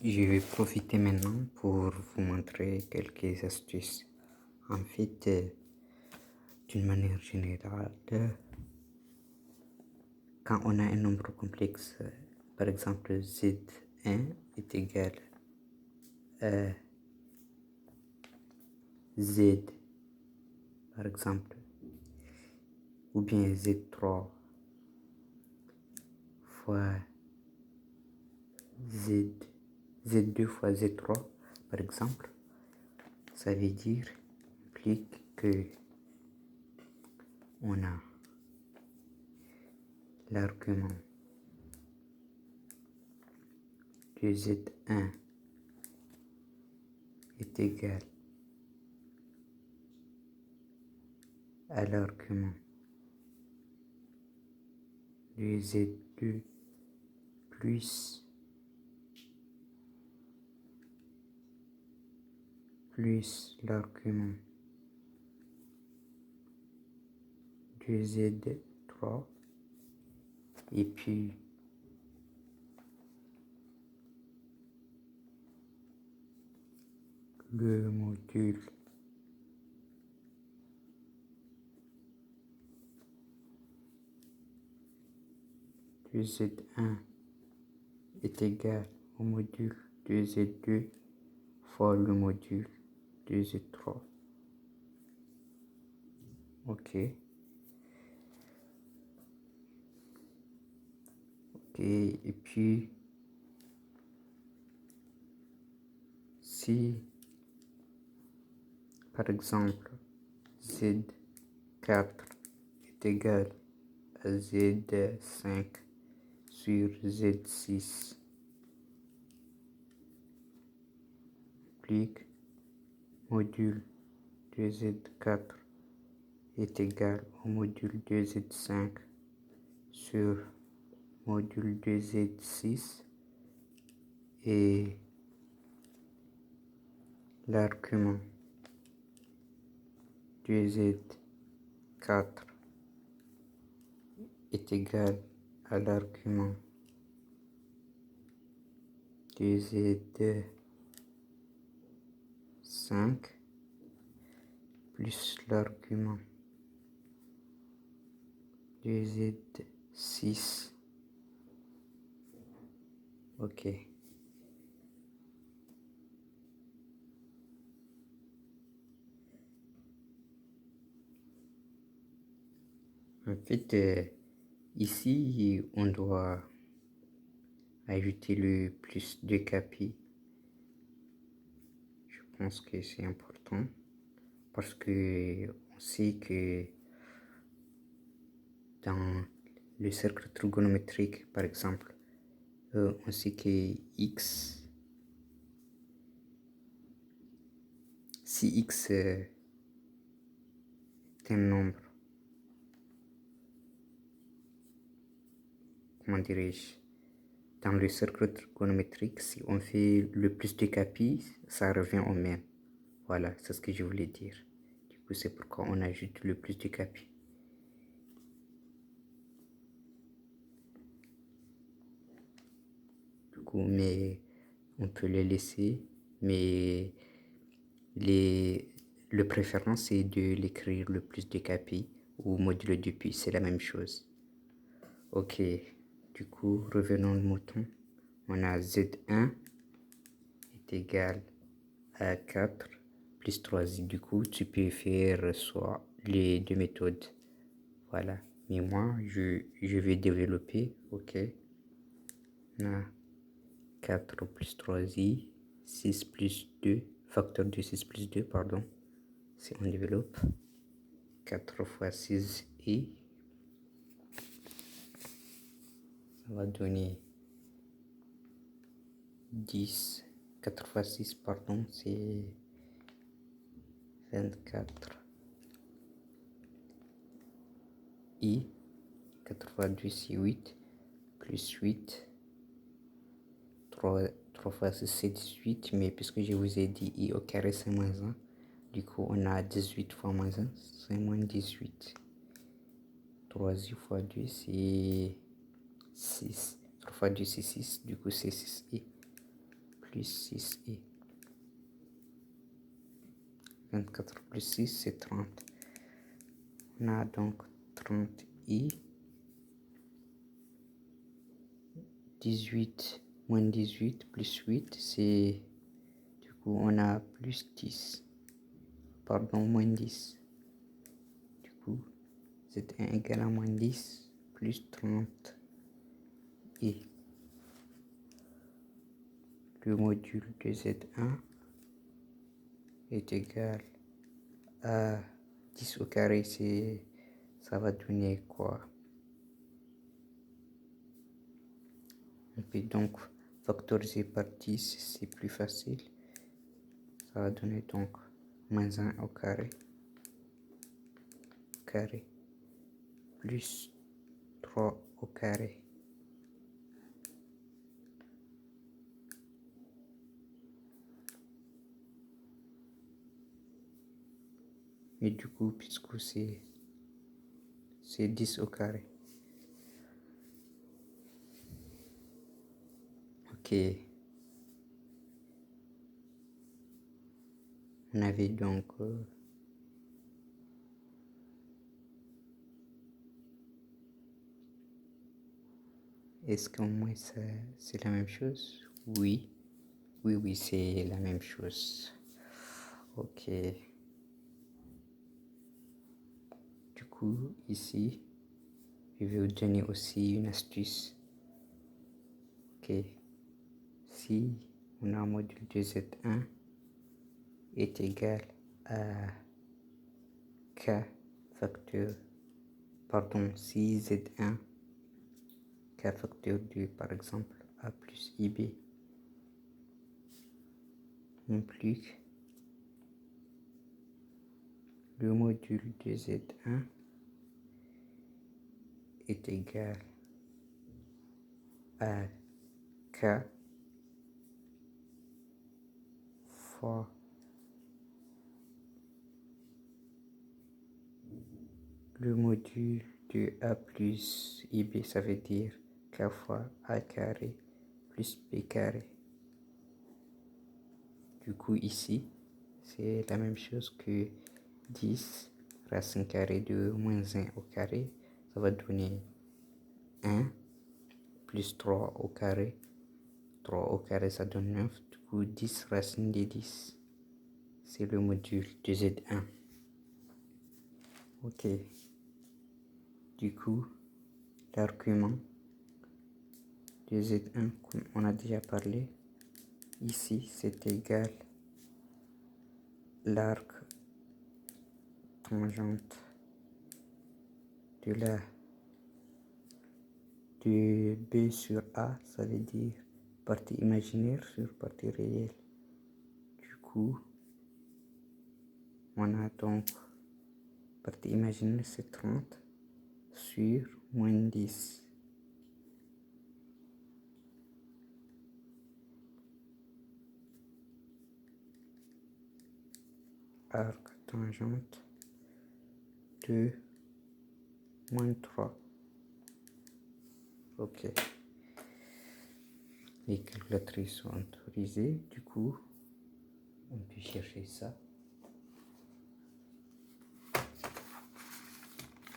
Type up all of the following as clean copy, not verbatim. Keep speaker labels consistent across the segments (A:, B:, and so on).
A: Je vais profiter maintenant pour vous montrer quelques astuces. En fait, d'une manière générale, quand on a un nombre complexe, par exemple z1 est égal à z, par exemple, ou bien z3 fois z2 fois z3, par exemple, ça veut dire, implique que on a l'argument de z1 est égal à l'argument de z2 plus l'argument de z3 et puis le module de z1 est égal au module de z2 fois le module de z3. Ok. Et puis si par exemple z4 est égal à z5 sur z6 implique module de z4 est égal au module de z5 sur module de z6 et l'argument de z4 est égal à l'argument de z5 plus l'argument de z6. Ok. En fait, ici, on doit ajouter le plus de capi. Je pense que c'est important parce que on sait que dans le cercle trigonométrique, par exemple, on sait que x, si x est un nombre, comment dirais-je, dans le cercle trigonométrique, si on fait le plus de capi, ça revient au même. Voilà, c'est ce que je voulais dire. Du coup, c'est pourquoi on ajoute le plus de capi. Du coup, mais on peut les laisser, mais le préférence c'est de l'écrire le plus de capi ou modulo de pi, c'est la même chose. Ok, du coup, revenons au mouton. On a z1 est égal à 4 plus 3i. Du coup, tu peux faire soit les deux méthodes. Voilà. Mais moi, je vais développer. Ok. On a 4 plus 3i, 6 plus 2, facteur de 6 plus 2, pardon. Si on développe 4 fois 6i, ça va donner 10. 4 fois 6, pardon, c'est 24. I, 4 fois 2, c'est 8, plus 8. 3 fois 6, c'est 18, mais puisque je vous ai dit I au carré, c'est moins 1. Du coup, on a 18 fois moins 1, c'est moins 18. 3i fois 2, c'est 6. 3 fois 2, c'est 6. Du coup, c'est 6i. plus 6i. 24 plus 6, c'est 30. On a donc 30i. 18 moins 18 plus 8, c'est... Du coup, on a plus 10. Pardon, moins 10. Du coup, Z1 égale à moins 10 plus 30. Et le module de Z1 est égal à 10 au carré, ça va donner quoi? Et puis donc, factoriser par 10, c'est plus facile. Ça va donner donc moins 1 au carré, plus 3 au carré. Et du coup, puisque c'est 10 au carré. Ok. On avait donc... est-ce qu'au moins c'est la même chose? Oui. Oui, c'est la même chose. Ok. Du coup, ici, je vais vous donner aussi une astuce. Ok. Si on a un module de Z1 est égal à K facteur, pardon, si Z1 K facteur de, par exemple, A plus IB implique le module de Z1 est égal à K fois le module de A plus IB, ça veut dire K fois A carré plus B carré. Du coup, ici, c'est la même chose que 10 racine carrée de moins 1 au carré. Ça va donner 1 plus 3 au carré. 3 au carré, ça donne 9. Du coup, 10 racine de 10. C'est le module de Z1. Ok. Du coup, l'argument de Z1, comme on a déjà parlé, ici, c'est égal l'arc tangente de B sur A, ça veut dire partie imaginaire sur partie réelle. Du coup, on a donc partie imaginaire, c'est 30 sur moins 10. Arc tangente de moins 3. Ok. Les calculatrices sont autorisées. Du coup, on peut chercher ça.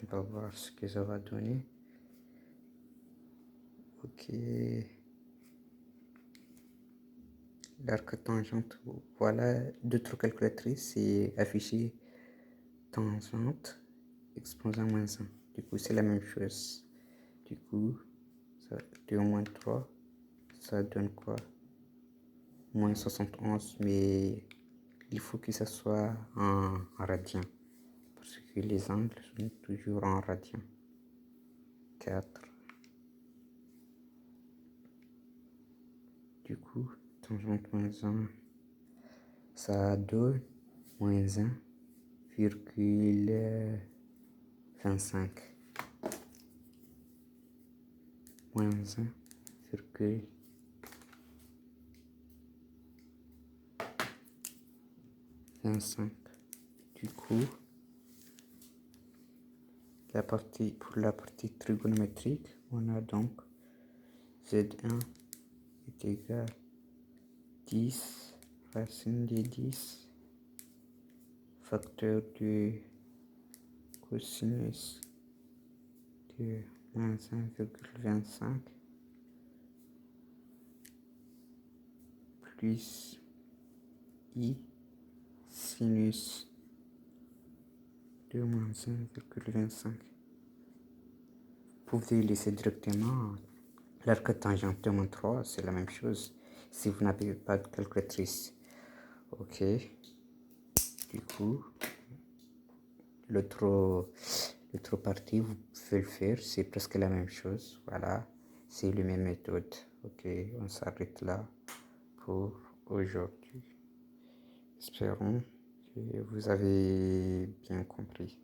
A: On va voir ce que ça va donner. Ok. L'arc tangente, voilà, d'autres calculatrices, c'est affiché tangente exposant moins 1. Du coup, c'est la même chose. Du coup, ça, 2 moins 3, ça donne quoi? Moins 71, mais il faut que ça soit en radian. Parce que les angles sont toujours en radian. 4. Du coup, tangente moins 1, ça donne moins 1,25. Moins 1,25. Du coup, pour la partie trigonométrique, on a donc Z1 est égal à 10, racine de 10, facteur de cosinus de moins 1,25 plus I sinus de moins 1,25. Vous pouvez laisser directement l'arc tangente de moins 3, c'est la même chose si vous n'avez pas de calculatrice. Ok, du coup, l'autre partie, vous pouvez le faire, c'est presque la même chose. Voilà, c'est la même méthode. Ok, on s'arrête là pour aujourd'hui. Espérons que vous avez bien compris.